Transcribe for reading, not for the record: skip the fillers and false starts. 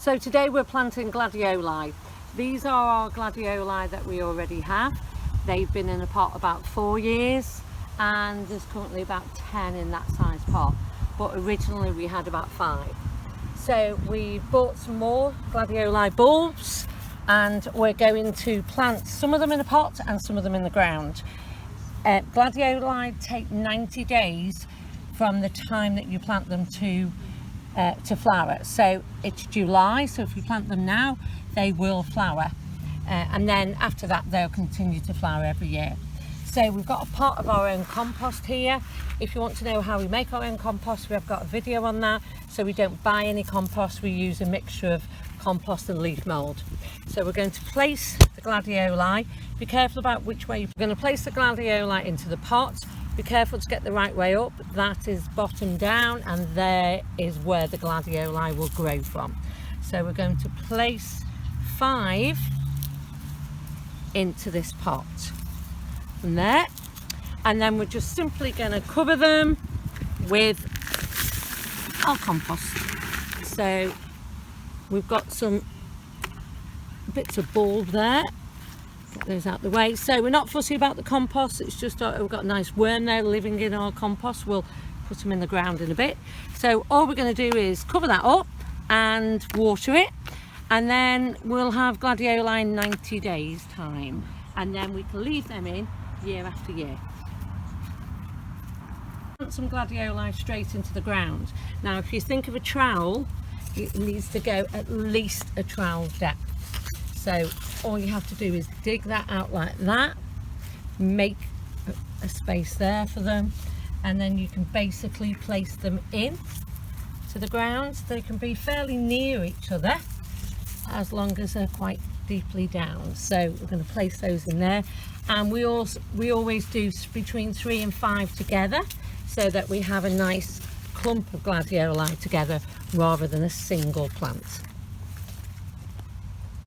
So today we're planting gladioli. These are our gladioli that we already have. They've been in a pot about 4 years and there's currently about 10 in that size pot, but originally we had about 5. So we bought some more Gladioli bulbs and we're going to plant some of them in a pot and some of them in the ground. Gladioli take 90 days from the time that you plant them to flower. So it's July, so if you plant them now they will flower, and then after that they'll continue to flower every year. So we've got a pot of our own compost here. If you want to know how we make our own compost, we've got a video on that. So we don't buy any compost, we use a mixture of compost and leaf mould. So we're going to place the gladioli. Be careful about which way you're going to place the gladioli into the pot. Be careful to get the right way up. That is bottom down, and there is where the gladioli will grow from. So we're going to place 5 into this pot from there, and then we're just simply going to cover them with our compost. So we've got some bits of bulb there. Get those out the way. So we're not fussy about the compost, it's just we've got a nice worm there living in our compost. We'll put them in the ground in a bit. So all we're going to do is cover that up and water it, and then we'll have gladioli in 90 days time, and then we can leave them in year after year. Plant some gladioli straight into the ground. Now if you think of a trowel, it needs to go at least a trowel depth. So all you have to do is dig that out like that, make a space there for them, and then you can basically place them in to the ground. They can be fairly near each other as long as they're quite deeply down. So we're going to place those in there, and we always do between 3 and 5 together, so that we have a nice clump of gladioli together rather than a single plant.